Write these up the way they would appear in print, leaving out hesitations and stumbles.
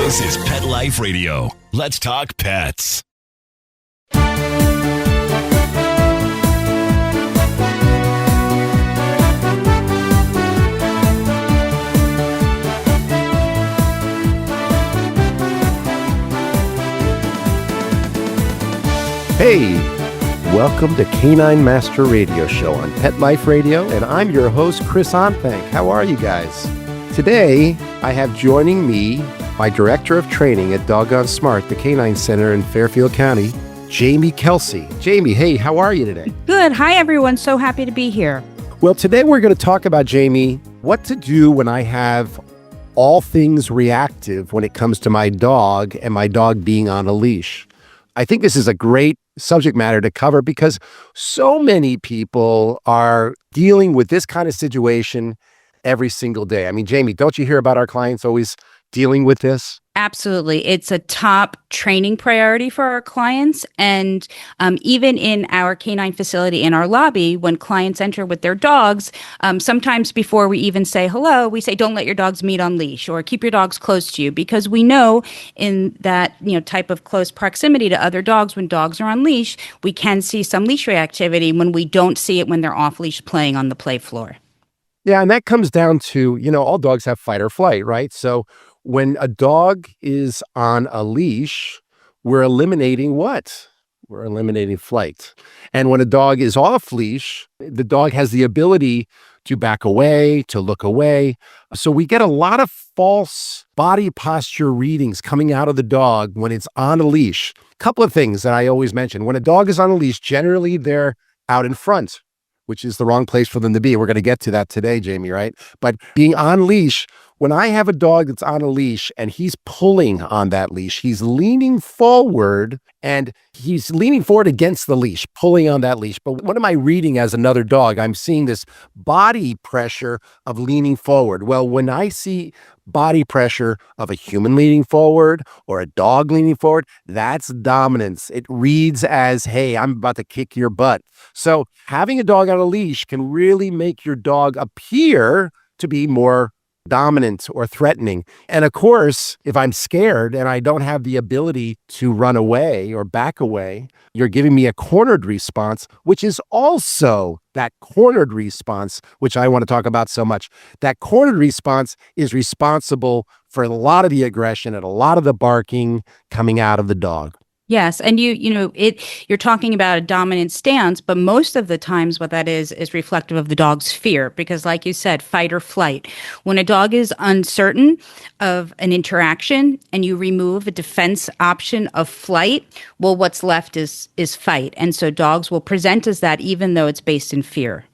This is Pet Life Radio. Let's talk pets. Hey, welcome to Canine Master Radio Show on Pet Life Radio, and I'm your host, Chris Onthank. How are you guys? Today, I have joining me my Director of Training at Doggone Smart, the Canine Center in Fairfield County, Jaimee Kelsey. Jaimee, hey, how are you today? Good. Hi, everyone. So happy to be here. Well, today we're going to talk about, Jaimee, what to do when I have all things reactive when it comes to my dog and my dog being on a leash. I think this is a great subject matter to cover because so many people are dealing with this kind of situation every single day. I mean, Jaimee, don't you hear about our clients always dealing with this? Absolutely. It's a top training priority for our clients. And even in our canine facility in our lobby, when clients enter with their dogs, sometimes before we even say hello, we say, don't let your dogs meet on leash or keep your dogs close to you, because we know in that type of close proximity to other dogs, when dogs are on leash, we can see some leash reactivity when we don't see it when they're off leash playing on the play floor. Yeah, and that comes down to, all dogs have fight or flight, right? So when a dog is on a leash, we're eliminating what? We're eliminating flight. And when a dog is off leash, the dog has the ability to back away, to look away. So we get a lot of false body posture readings coming out of the dog when it's on a leash. A couple of things that I always mention. When a dog is on a leash, generally they're out in front, which is the wrong place for them to be. We're going to get to that today, Jaimee, right? But being on leash, when I have a dog that's on a leash and he's pulling on that leash, he's leaning forward and he's leaning forward against the leash, pulling on that leash. But what am I reading as another dog? I'm seeing this body pressure of leaning forward. Well, when I see body pressure of a human leaning forward or a dog leaning forward, that's dominance. It reads as, hey, I'm about to kick your butt. So having a dog on a leash can really make your dog appear to be more dominant or threatening. And of course, if I'm scared and I don't have the ability to run away or back away, you're giving me a cornered response, which is also that cornered response, which I want to talk about so much. That cornered response is responsible for a lot of the aggression and a lot of the barking coming out of the dog. Yes, and you're talking about a dominant stance, but most of the times what that is reflective of the dog's fear, because like you said, fight or flight. When a dog is uncertain of an interaction and you remove a defense option of flight, well, what's left is fight. And so dogs will present as that even though it's based in fear.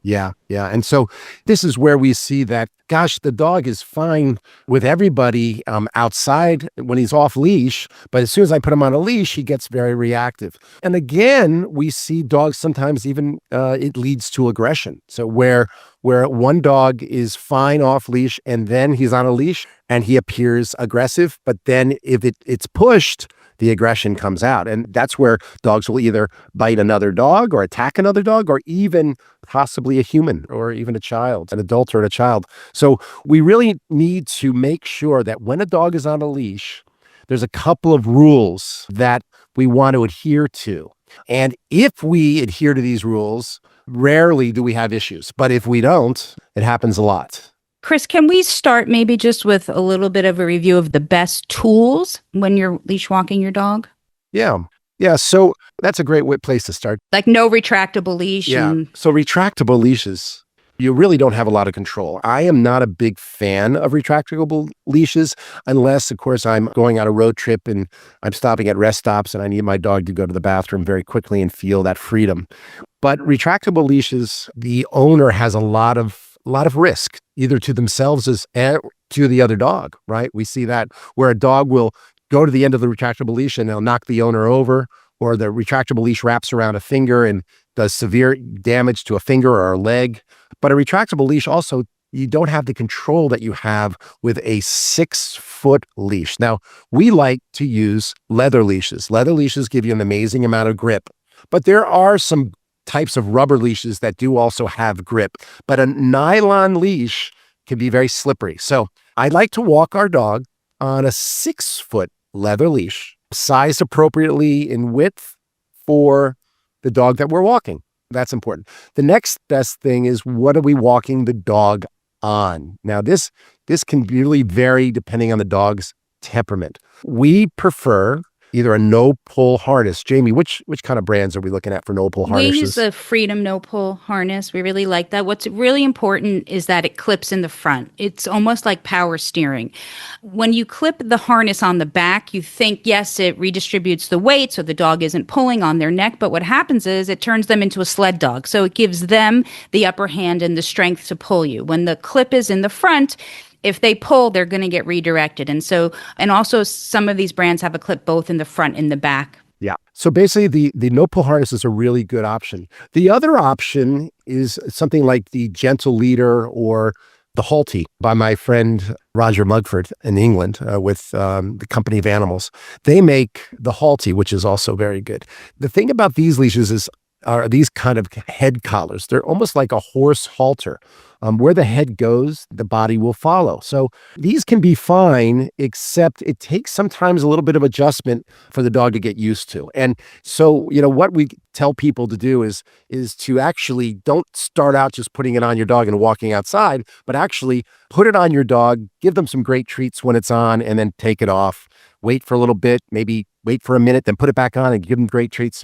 Yeah. And so this is where we see that, gosh, the dog is fine with everybody outside when he's off leash, but as soon as I put him on a leash, he gets very reactive. And again, we see dogs sometimes even, it leads to aggression. So where one dog is fine off leash and then he's on a leash and he appears aggressive, but then if it's pushed, the aggression comes out. And that's where dogs will either bite another dog or attack another dog or even possibly a human or even a child, an adult or a child. So we really need to make sure that when a dog is on a leash, there's a couple of rules that we want to adhere to. And if we adhere to these rules, rarely do we have issues. But if we don't, it happens a lot. Chris, can we start maybe just with a little bit of a review of the best tools when you're leash walking your dog? Yeah. So that's a great place to start. Like no retractable leash. Yeah. So retractable leashes, you really don't have a lot of control. I am not a big fan of retractable leashes unless, of course, I'm going on a road trip and I'm stopping at rest stops and I need my dog to go to the bathroom very quickly and feel that freedom. But retractable leashes, the owner has a lot of risk, either to themselves and to the other dog, right? We see that where a dog will go to the end of the retractable leash and they'll knock the owner over, or the retractable leash wraps around a finger and does severe damage to a finger or a leg. But a retractable leash also, you don't have the control that you have with a 6-foot leash. Now, we like to use leather leashes. Leather leashes give you an amazing amount of grip, but there are some types of rubber leashes that do also have grip, but a nylon leash can be very slippery. So I like to walk our dog on a 6-foot leather leash, sized appropriately in width for the dog that we're walking. That's important. The next best thing is, what are we walking the dog on? Now, this can really vary depending on the dog's temperament. We prefer either a no-pull harness. Jaimee, which kind of brands are we looking at for no-pull harnesses? We use the Freedom no-pull harness. We really like that. What's really important is that it clips in the front. It's almost like power steering. When you clip the harness on the back, you think, yes, it redistributes the weight so the dog isn't pulling on their neck, but what happens is it turns them into a sled dog. So it gives them the upper hand and the strength to pull you. When the clip is in the front, if they pull, they're going to get redirected. And also some of these brands have a clip both in the front and the back. Yeah. So basically the no-pull harness is a really good option. The other option is something like the Gentle Leader or the Halti by my friend Roger Mugford in England with the Company of Animals. They make the Halti, which is also very good. The thing about these leashes are these kind of head collars. They're almost like a horse halter. Where the head goes, the body will follow. So these can be fine, except it takes sometimes a little bit of adjustment for the dog to get used to. And so, what we tell people to do is to actually don't start out just putting it on your dog and walking outside, but actually put it on your dog, give them some great treats when it's on, and then take it off. Wait for a little bit, maybe wait for a minute, then put it back on and give them great treats.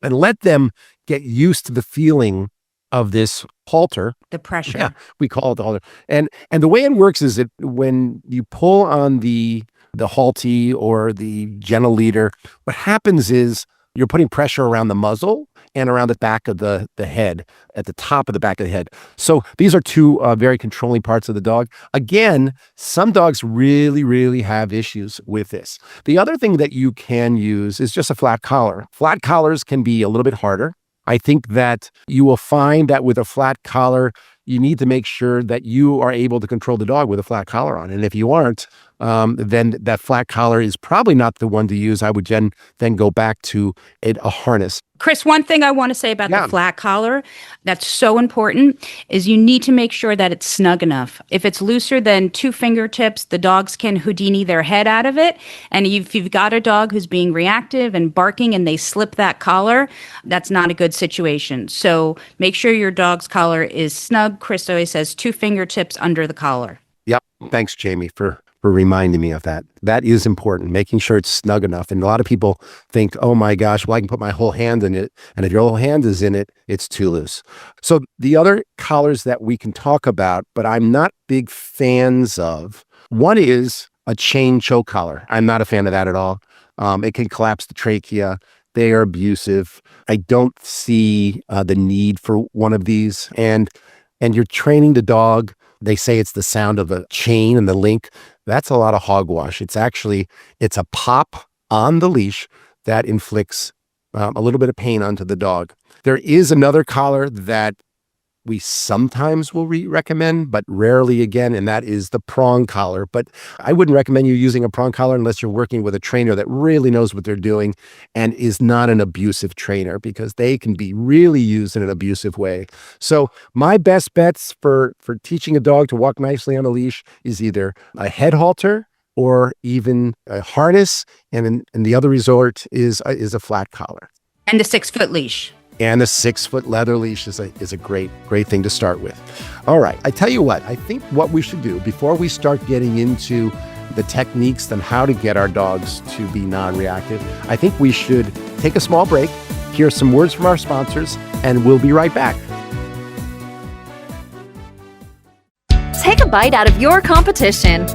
And let them get used to the feeling of this halter. The pressure. Yeah, we call it the halter. And the way it works is that when you pull on the Halti or the Gentle Leader, what happens is you're putting pressure around the muzzle and around the back of the head, at the top of the back of the head. So these are two very controlling parts of the dog. Again, some dogs really, really have issues with this. The other thing that you can use is just a flat collar. Flat collars can be a little bit harder. I think that you will find that with a flat collar, you need to make sure that you are able to control the dog with a flat collar on. And if you aren't, then that flat collar is probably not the one to use. I would then go back to a harness. Chris, one thing I want to say about the flat collar that's so important is you need to make sure that it's snug enough. If it's looser than 2 fingertips, the dogs can Houdini their head out of it. And if you've got a dog who's being reactive and barking and they slip that collar, that's not a good situation. So make sure your dog's collar is snug. Chris always says 2 fingertips under the collar. Yep. Thanks, Jaimee, for reminding me of that. That is important, making sure it's snug enough. And a lot of people think, oh my gosh, well, I can put my whole hand in it. And if your whole hand is in it, it's too loose. So the other collars that we can talk about, but I'm not big fans of, one is a chain choke collar. I'm not a fan of that at all. It can collapse the trachea. They are abusive. I don't see the need for one of these. And you're training the dog. They say it's the sound of a chain and the link. That's a lot of hogwash. It's a pop on the leash that inflicts a little bit of pain onto the dog. There is another collar that we sometimes will recommend, but rarely again, and that is the prong collar. But I wouldn't recommend you using a prong collar unless you're working with a trainer that really knows what they're doing and is not an abusive trainer, because they can be really used in an abusive way. So my best bets for teaching a dog to walk nicely on a leash is either a head halter or even a harness, and the other resort is a flat collar. And a 6-foot leash. And a 6-foot leather leash is a great thing to start with. All right. I tell you what, I think what we should do before we start getting into the techniques and how to get our dogs to be non-reactive, I think we should take a small break, hear some words from our sponsors, and we'll be right back. Take a bite out of your competition.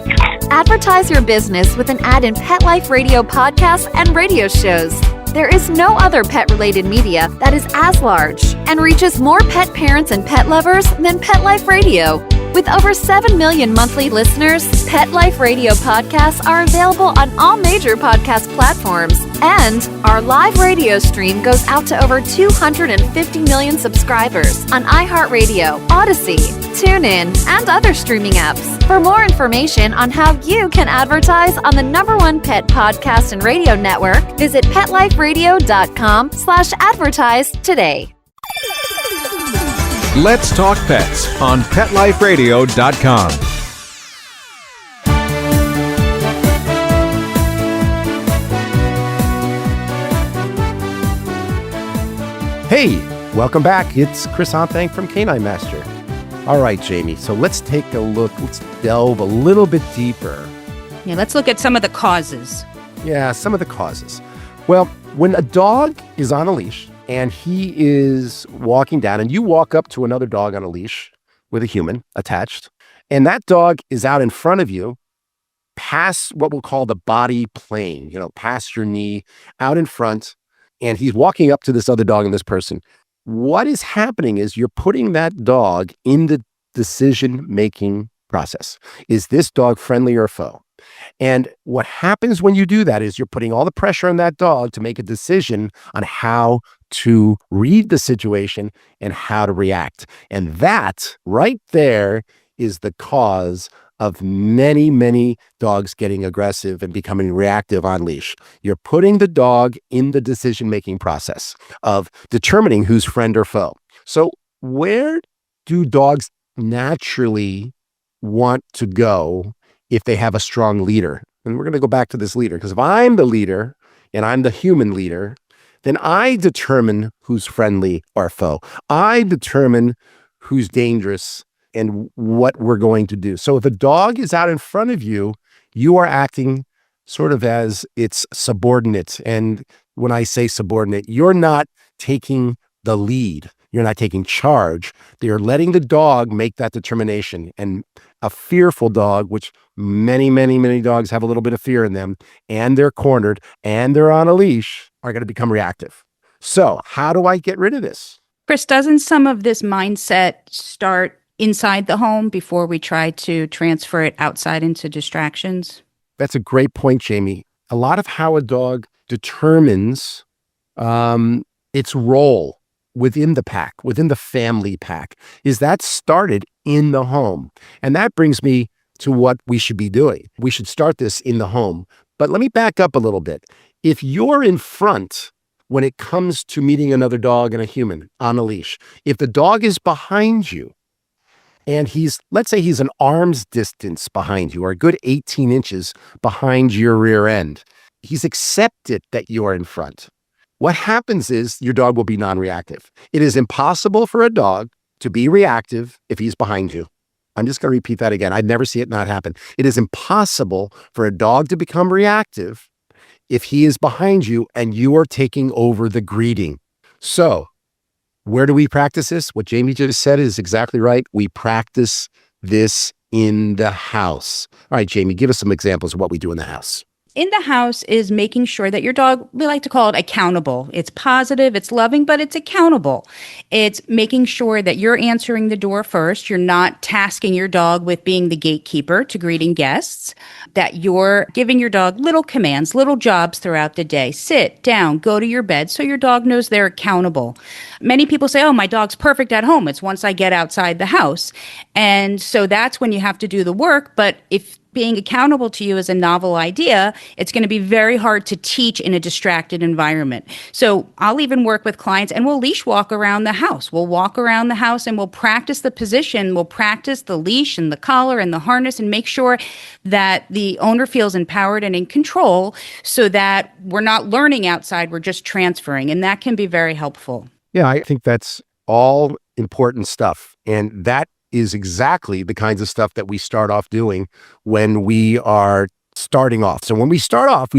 Advertise your business with an ad in Pet Life Radio podcasts and radio shows. There is no other pet-related media that is as large and reaches more pet parents and pet lovers than Pet Life Radio. With over 7 million monthly listeners, Pet Life Radio podcasts are available on all major podcast platforms. And our live radio stream goes out to over 250 million subscribers on iHeartRadio, Odyssey, TuneIn, and other streaming apps. For more information on how you can advertise on the #1 pet podcast and radio network, visit PetLifeRadio.com/advertise today. Let's Talk Pets on PetLifeRadio.com. Hey, welcome back. It's Chris Onthank from Canine Master. All right, Jaimee, so let's take a look. Let's delve a little bit deeper. Yeah, let's look at some of the causes. Yeah, some of the causes. Well, when a dog is on a leash and he is walking down and you walk up to another dog on a leash with a human attached, and that dog is out in front of you, past what we'll call the body plane, past your knee, out in front, and he's walking up to this other dog and this person. What is happening is you're putting that dog in the decision-making process. Is this dog friendly or foe? And what happens when you do that is you're putting all the pressure on that dog to make a decision on how to read the situation and how to react. And that right there is the cause of many, many dogs getting aggressive and becoming reactive on leash. You're putting the dog in the decision-making process of determining who's friend or foe. So where do dogs naturally want to go if they have a strong leader? And we're going to go back to this leader, because if I'm the leader and I'm the human leader, then I determine who's friendly or foe. I determine who's dangerous and what we're going to do. So if a dog is out in front of you, you are acting sort of as its subordinate. And when I say subordinate, you're not taking the lead. You're not taking charge. You're letting the dog make that determination. And a fearful dog, which many, many, many dogs have a little bit of fear in them, and they're cornered and they're on a leash, are going to become reactive. So how do I get rid of this? Chris, doesn't some of this mindset start inside the home before we try to transfer it outside into distractions? That's a great point, Jaimee. A lot of how a dog determines its role within the pack, within the family pack, is that started in the home. And that brings me to what we should be doing. We should start this in the home. But let me back up a little bit. If you're in front when it comes to meeting another dog and a human on a leash, if the dog is behind you, and let's say he's an arm's distance behind you, or a good 18 inches behind your rear end, he's accepted that you're in front. What happens is your dog will be non-reactive. It is impossible for a dog to be reactive if he's behind you. I'm just going to repeat that again. I'd never see it not happen. It is impossible for a dog to become reactive if he is behind you and you are taking over the greeting. So where do we practice this? What Jaimee just said is exactly right. We practice this in the house. All right, Jaimee, give us some examples of what we do in the house. In the house is making sure that your dog, we like to call it accountable. It's positive, it's loving, but it's accountable. It's making sure that you're answering the door first. You're not tasking your dog with being the gatekeeper to greeting guests, that you're giving your dog little commands, little jobs throughout the day. Sit down, go to your bed, so your dog knows they're accountable. Many people say, oh, my dog's perfect at home. It's once I get outside the house. And so that's when you have to do the work. But if being accountable to you is a novel idea, it's going to be very hard to teach in a distracted environment. So I'll even work with clients and we'll leash walk around the house. We'll walk around the house and we'll practice the position. We'll practice the leash and the collar and the harness and make sure that the owner feels empowered and in control so that we're not learning outside, we're just transferring. And that can be very helpful. Yeah, I think that's all important stuff. And that is exactly the kinds of stuff that we start off doing when we are starting off. So when we start off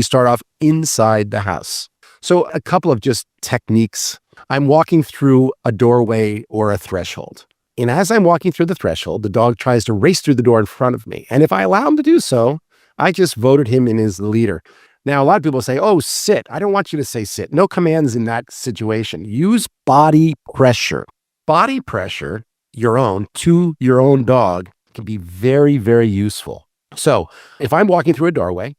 inside the house. So a couple of just techniques. I'm walking through a doorway or a threshold. And as I'm walking through the threshold, the dog tries to race through the door in front of me. And if I allow him to do so, I just voted him in as the leader. Now, a lot of people say, oh, sit. I don't want you to say sit. No commands in that situation. Use body pressure. Body pressure, your own, to your own dog, can be very, very useful. So if I'm walking through a doorway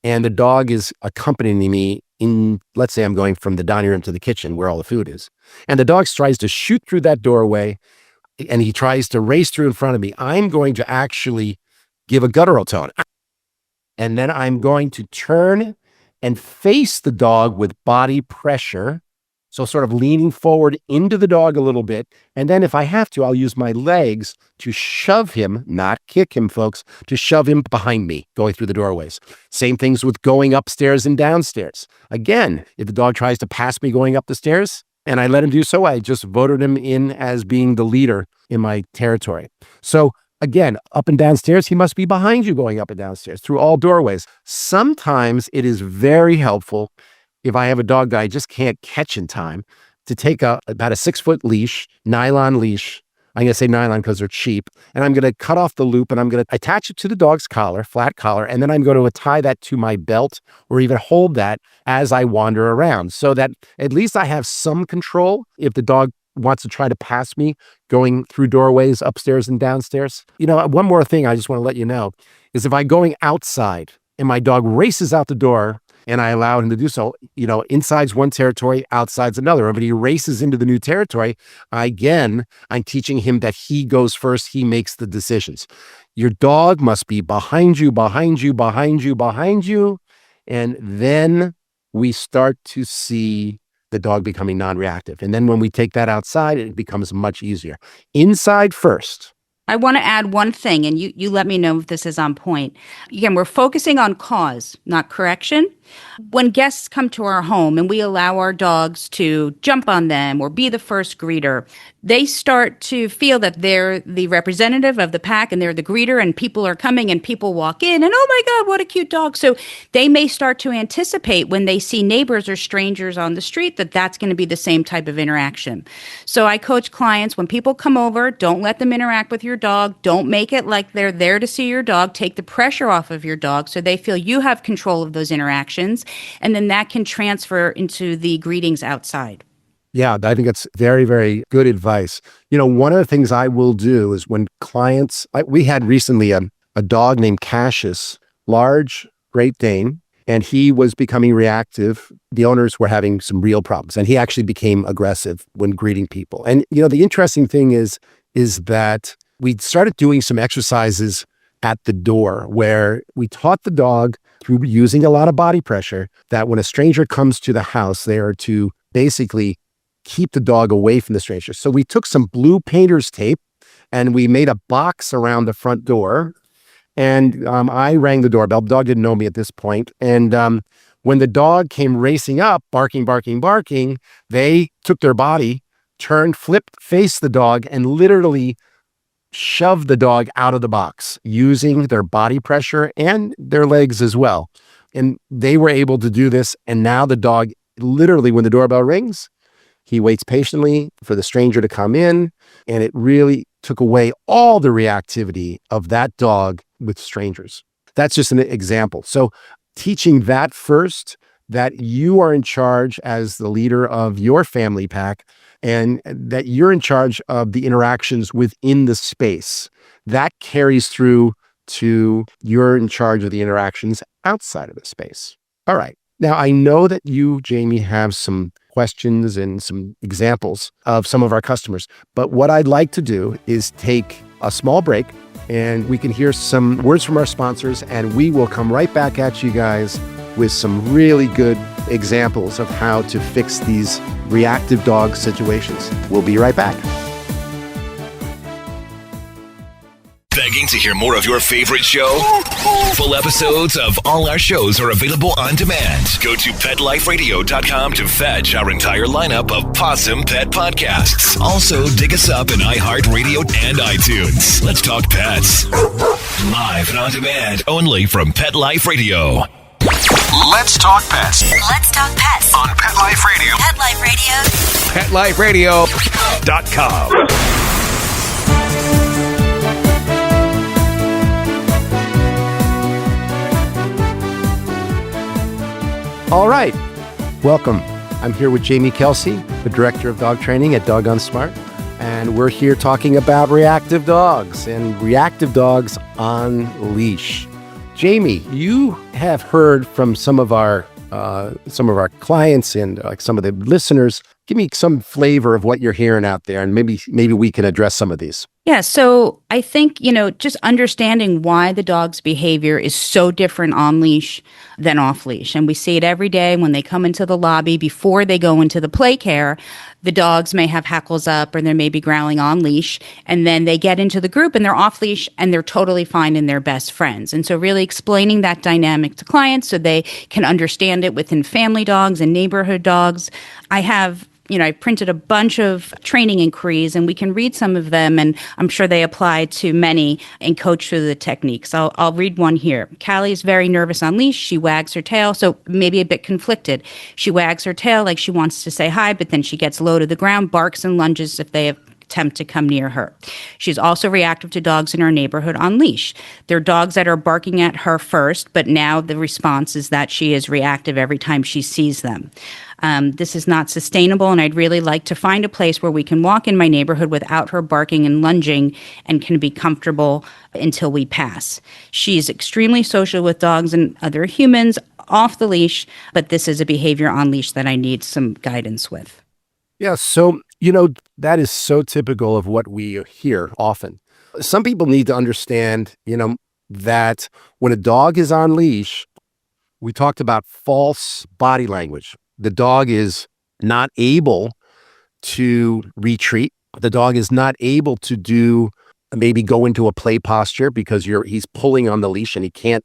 and the dog is accompanying me in, let's say I'm going from the dining room to the kitchen where all the food is, and the dog tries to shoot through that doorway and he tries to race through in front of me, I'm going to actually give a guttural tone. And then I'm going to turn and face the dog with body pressure. So sort of leaning forward into the dog a little bit. And then if I have to, I'll use my legs to shove him, not kick him, folks, to shove him behind me going through the doorways. Same things with going upstairs and downstairs. Again, if the dog tries to pass me going up the stairs, and I let him do so. I just voted him in as being the leader in my territory. So again, up and downstairs, he must be behind you going up and downstairs through all doorways. Sometimes it is very helpful if I have a dog that I just can't catch in time to take about a 6-foot leash, nylon leash. I'm going to say nylon because they're cheap. And I'm going to cut off the loop and I'm going to attach it to the dog's collar, flat collar. And then I'm going to tie that to my belt or even hold that as I wander around so that at least I have some control if the dog wants to try to pass me going through doorways upstairs and downstairs. One more thing I just want to let you know is if I'm going outside and my dog races out the door, and I allow him to do so, inside's one territory, outside's another. But he races into the new territory. I'm teaching him that he goes first. He makes the decisions. Your dog must be behind you, behind you, behind you, behind you. And then we start to see the dog becoming non-reactive. And then when we take that outside, it becomes much easier. Inside first. I want to add one thing, and you let me know if this is on point. Again, we're focusing on cause, not correction. When guests come to our home and we allow our dogs to jump on them or be the first greeter, they start to feel that they're the representative of the pack and they're the greeter and people are coming and people walk in and, oh my God, what a cute dog. So they may start to anticipate when they see neighbors or strangers on the street that that's going to be the same type of interaction. So I coach clients, when people come over, don't let them interact with your dog. Don't make it like they're there to see your dog. Take the pressure off of your dog so they feel you have control of those interactions. And then that can transfer into the greetings outside. Yeah, I think that's very, very good advice. One of the things I will do is when clients, we had recently a dog named Cassius, large Great Dane, and he was becoming reactive. The owners were having some real problems, and he actually became aggressive when greeting people. And, the interesting thing is that we started doing some exercises at the door where we taught the dog through using a lot of body pressure that when a stranger comes to the house, they are to basically keep the dog away from the stranger. So we took some blue painter's tape and we made a box around the front door. And I rang the doorbell. The dog didn't know me at this point. And when the dog came racing up, barking, barking, barking, they took their body, turned, flipped, faced the dog, and literally shoved the dog out of the box using their body pressure and their legs as well. And they were able to do this. And now the dog, literally, when the doorbell rings, he waits patiently for the stranger to come in. And it really took away all the reactivity of that dog with strangers. That's just an example. So teaching that first, that you are in charge as the leader of your family pack, and that you're in charge of the interactions within the space. That carries through to you're in charge of the interactions outside of the space. All right. Now, I know that you, Jaimee, have some questions and some examples of some of our customers, but what I'd like to do is take a small break and we can hear some words from our sponsors, and we will come right back at you guys with some really good examples of how to fix these reactive dog situations. We'll be right back. Begging to hear more of your favorite show? Full episodes of all our shows are available on demand. Go to PetLifeRadio.com to fetch our entire lineup of Possum Pet podcasts. Also, dig us up in iHeartRadio and iTunes. Let's talk pets. Live and on demand, only from Pet Life Radio. Let's talk pets. Let's talk pets On Pet Life Radio. Pet Life Radio. PetLifeRadio.com. All right. Welcome. I'm here with Jaimee Kelsey, the Director of Dog Training at Doggone Smart. And we're here talking about reactive dogs and reactive dogs on leash. Jaimee, you have heard from some of our clients and some of the listeners. Give me some flavor of what you're hearing out there, and maybe we can address some of these. Yeah, so I think, just understanding why the dog's behavior is so different on leash than off leash. And we see it every day when they come into the lobby before they go into the play care. The dogs may have hackles up or they may be growling on leash, and then they get into the group and they're off leash and they're totally fine and they're best friends. And so really explaining that dynamic to clients so they can understand it within family dogs and neighborhood dogs. I have I printed a bunch of training inquiries, and we can read some of them, and I'm sure they apply to many and coach through the techniques. I'll read one here. Callie is very nervous on leash. She wags her tail, so maybe a bit conflicted. She wags her tail like she wants to say hi, but then she gets low to the ground, barks and lunges if they attempt to come near her. She's also reactive to dogs in her neighborhood on leash. There are dogs that are barking at her first, but now the response is that she is reactive every time she sees them. This is not sustainable, and I'd really like to find a place where we can walk in my neighborhood without her barking and lunging and can be comfortable until we pass. She's extremely social with dogs and other humans off the leash, but this is a behavior on leash that I need some guidance with. Yeah, so, that is so typical of what we hear often. Some people need to understand, that when a dog is on leash, we talked about false body language. The dog is not able to retreat. The dog is not able to maybe go into a play posture because he's pulling on the leash and he can't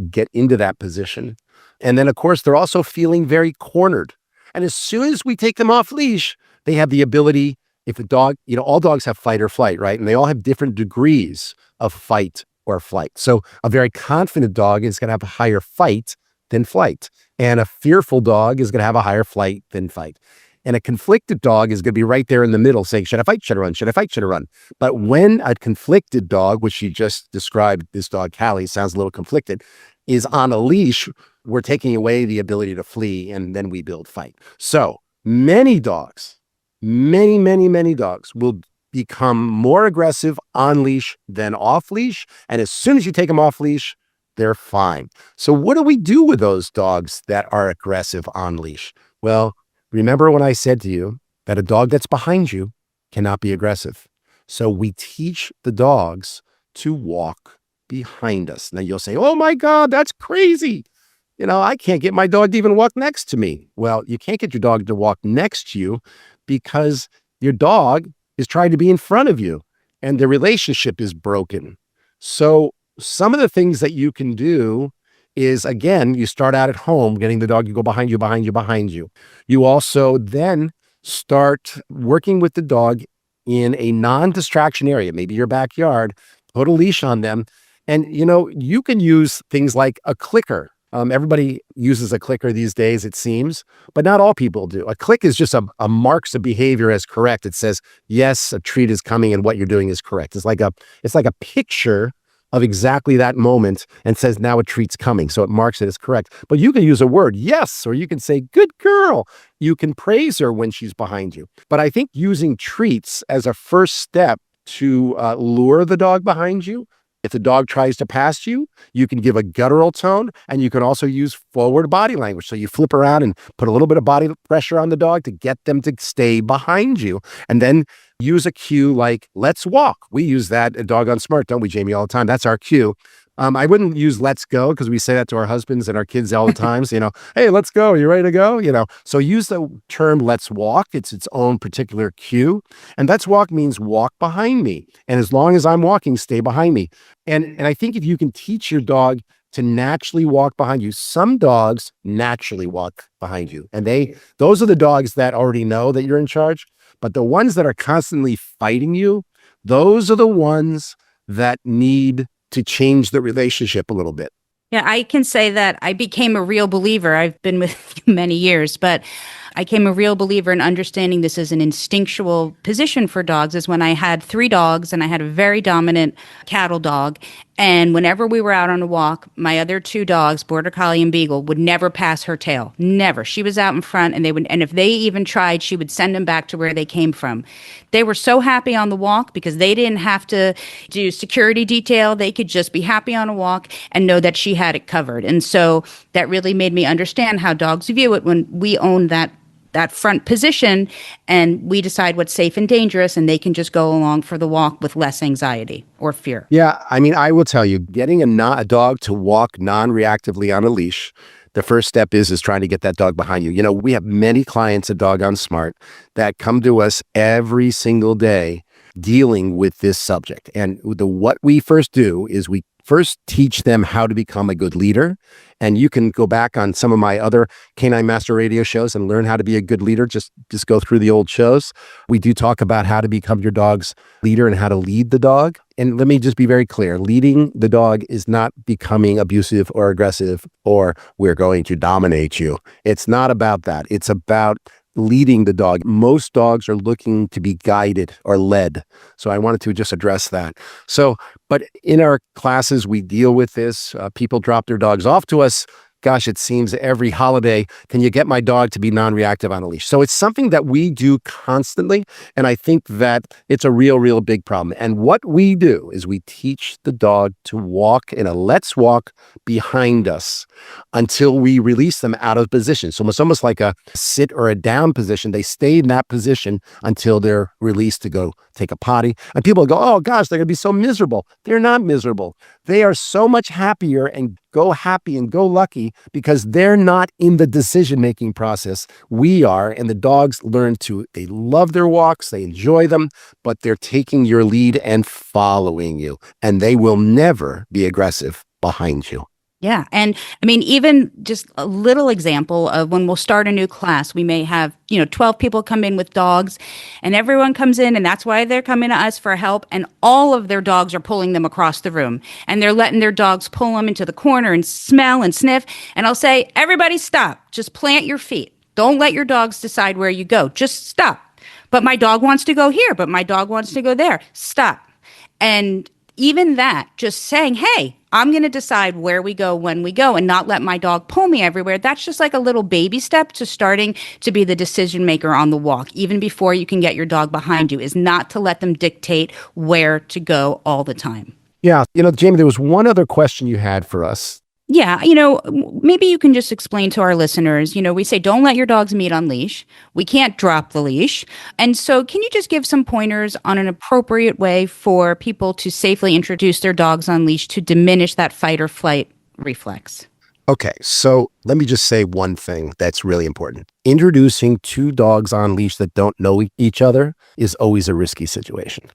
get into that position. And then, of course, they're also feeling very cornered. And as soon as we take them off leash, they have the ability, if a dog, all dogs have fight or flight, right? And they all have different degrees of fight or flight. So a very confident dog is going to have a higher fight than flight. And a fearful dog is going to have a higher flight than fight. And a conflicted dog is going to be right there in the middle saying, should I fight, should I run, should I fight, should I run? But when a conflicted dog, which she just described, this dog, Callie, sounds a little conflicted, is on a leash, we're taking away the ability to flee, and then we build fight. So many dogs, many dogs will become more aggressive on leash than off leash. And as soon as you take them off leash, they're fine. So what do we do with those dogs that are aggressive on leash? Well, remember when I said to you that a dog that's behind you cannot be aggressive. So we teach the dogs to walk behind us. Now you'll say, oh my God, that's crazy. I can't get my dog to even walk next to me. Well, you can't get your dog to walk next to you because your dog is trying to be in front of you and the relationship is broken. So some of the things that you can do is, again, you start out at home, getting the dog to go behind you, behind you, behind you. You also then start working with the dog in a non-distraction area, maybe your backyard, put a leash on them. And, you can use things like a clicker. Everybody uses a clicker these days, it seems, but not all people do. A click is just a marks a behavior as correct. It says, yes, a treat is coming and what you're doing is correct. It's like a picture of exactly that moment and says, now a treat's coming. So it marks it as correct. But you can use a word, yes, or you can say, good girl. You can praise her when she's behind you. But I think using treats as a first step to lure the dog behind you. If the dog tries to pass you, you can give a guttural tone, and you can also use forward body language. So you flip around and put a little bit of body pressure on the dog to get them to stay behind you. And then use a cue like, let's walk. We use that at Dog on Smart, don't we, Jaimee, all the time? That's our cue. I wouldn't use let's go because we say that to our husbands and our kids all the time. So, hey, let's go. Are you ready to go? So use the term let's walk. It's its own particular cue. And let's walk means walk behind me. And as long as I'm walking, stay behind me. And I think if you can teach your dog to naturally walk behind you, some dogs naturally walk behind you. And those are the dogs that already know that you're in charge. But the ones that are constantly fighting you, those are the ones that need to change the relationship a little bit. Yeah, I can say that I became a real believer. I've been with you many years, but I became a real believer in understanding this as an instinctual position for dogs is when I had 3 dogs and I had a very dominant cattle dog. And whenever we were out on a walk, my other 2 dogs, Border Collie and Beagle, would never pass her tail. Never. She was out in front and if they even tried, she would send them back to where they came from. They were so happy on the walk because they didn't have to do security detail. They could just be happy on a walk and know that she had it covered. And so that really made me understand how dogs view it when we own that front position and we decide what's safe and dangerous, and they can just go along for the walk with less anxiety or fear. Yeah, I will tell you, getting a dog to walk non-reactively on a leash, the first step is trying to get that dog behind you. We have many clients at Dog on Smart that come to us every single day dealing with this subject. And what we first do is we First, teach them how to become a good leader. And you can go back on some of my other Canine Master radio shows and learn how to be a good leader. Just go through the old shows. We do talk about how to become your dog's leader and how to lead the dog. And let me just be very clear. Leading the dog is not becoming abusive or aggressive or we're going to dominate you. It's not about that. It's about leading the dog. Most dogs are looking to be guided or led. So I wanted to just address that. But in our classes, we deal with this. People drop their dogs off to us. Gosh, it seems every holiday, can you get my dog to be non-reactive on a leash? So it's something that we do constantly. And I think that it's a real big problem. And what we do is we teach the dog to walk in a let's walk behind us until we release them out of position. So it's almost like a sit or a down position. They stay in that position until they're released to go take a potty. And people go, oh gosh, they're going to be so miserable. They're not miserable. They are so much happier and go happy and go lucky because they're not in the decision-making process. We are, and the dogs they love their walks, they enjoy them, but they're taking your lead and following you, and they will never be aggressive behind you. Yeah. And I mean, even just a little example of when we'll start a new class, we may have, 12 people come in with dogs and everyone comes in and that's why they're coming to us for help. And all of their dogs are pulling them across the room and they're letting their dogs pull them into the corner and smell and sniff. And I'll say, everybody stop, just plant your feet. Don't let your dogs decide where you go. Just stop. But my dog wants to go here, but my dog wants to go there. Stop. And even that, just saying, hey, I'm going to decide where we go, when we go, and not let my dog pull me everywhere. That's just like a little baby step to starting to be the decision maker on the walk, even before you can get your dog behind you, is not to let them dictate where to go all the time. Yeah. Jaimee, there was one other question you had for us. Yeah, maybe you can just explain to our listeners, we say don't let your dogs meet on leash. We can't drop the leash. And so can you just give some pointers on an appropriate way for people to safely introduce their dogs on leash to diminish that fight or flight reflex? Okay, so let me just say one thing that's really important. Introducing two dogs on leash that don't know each other is always a risky situation.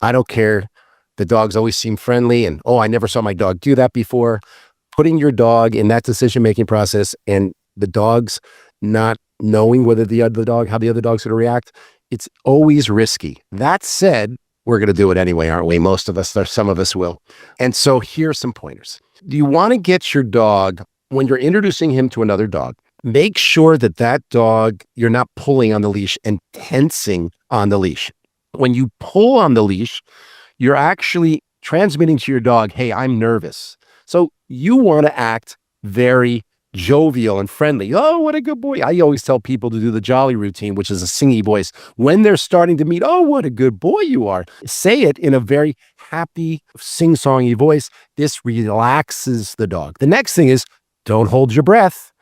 I don't care. The dogs always seem friendly and, I never saw my dog do that before. Putting your dog in that decision-making process and the dog's not knowing how the other dog's going to react, it's always risky. That said, we're going to do it anyway, aren't we? Most of us, some of us will. And so here's some pointers. Do you want to get your dog, when you're introducing him to another dog, make sure that dog, you're not pulling on the leash and tensing on the leash. When you pull on the leash, you're actually transmitting to your dog, hey, I'm nervous. So you want to act very jovial and friendly. Oh, what a good boy. I always tell people to do the jolly routine, which is a singy voice. When they're starting to meet, oh, what a good boy you are. Say it in a very happy, sing-songy voice. This relaxes the dog. The next thing is don't hold your breath.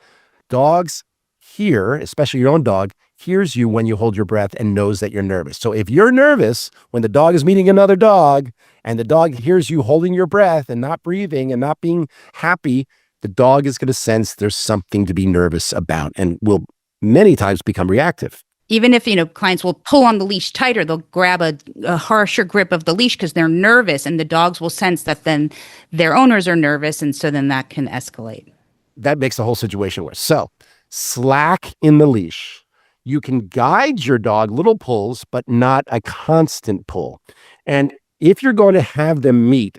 Dogs hear, especially your own dog, hears you when you hold your breath and knows that you're nervous. So if you're nervous when the dog is meeting another dog and the dog hears you holding your breath and not breathing and not being happy, the dog is going to sense there's something to be nervous about and will many times become reactive. Even if, clients will pull on the leash tighter, they'll grab a harsher grip of the leash because they're nervous, and the dogs will sense that then their owners are nervous, and so then that can escalate. That makes the whole situation worse. So slack in the leash. You can guide your dog, little pulls, but not a constant pull. And if you're going to have them meet,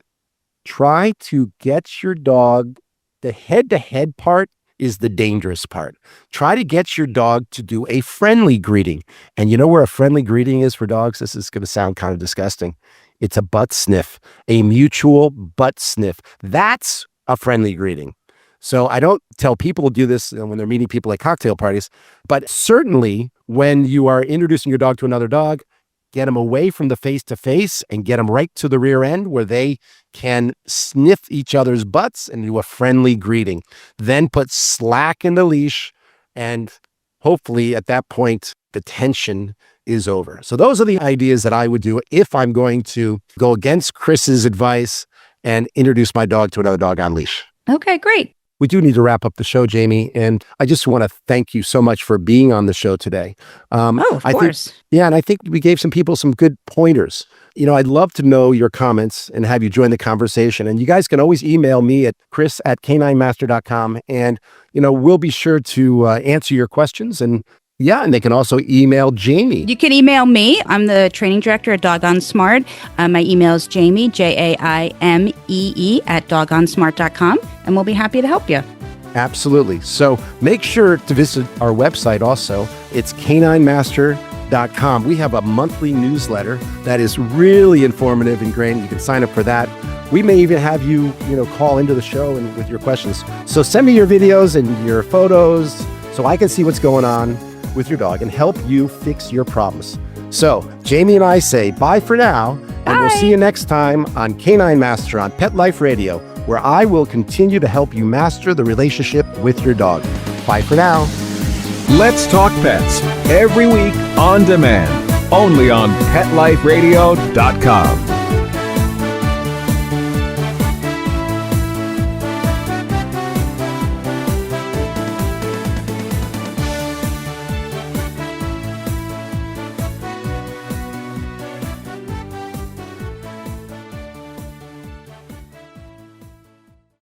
try to get your dog, the head-to-head part is the dangerous part. Try to get your dog to do a friendly greeting. And you know where a friendly greeting is for dogs? This is going to sound kind of disgusting. It's a butt sniff, a mutual butt sniff. That's a friendly greeting. So I don't tell people to do this when they're meeting people at cocktail parties, but certainly when you are introducing your dog to another dog, get them away from the face-to-face and get them right to the rear end where they can sniff each other's butts and do a friendly greeting. Then put slack in the leash, and hopefully at that point, the tension is over. So those are the ideas that I would do if I'm going to go against Chris's advice and introduce my dog to another dog on leash. Okay, great. we do need to wrap up the show, Jaimee. And I just want to thank you so much for being on the show today. Of course. And I think we gave some people some good pointers. I'd love to know your comments and have you join the conversation. And you guys can always email me at chris@caninemaster.com. And, we'll be sure to answer your questions. And they can also email Jaimee. You can email me. I'm the training director at Doggone Smart. My email is Jaimee, Jaimee @doggonesmart.com, and we'll be happy to help you. Absolutely. So make sure to visit our website also. It's caninemaster.com. We have a monthly newsletter that is really informative and great. You can sign up for that. We may even have you, call into the show and with your questions. So send me your videos and your photos so I can see what's going on with your dog and help you fix your problems. So Jaimee and I say bye for now, and we'll see you next time on Canine Master on Pet Life Radio, where I will continue to help you master the relationship with your dog. Bye for now. Let's Talk Pets every week on demand, only on PetLifeRadio.com.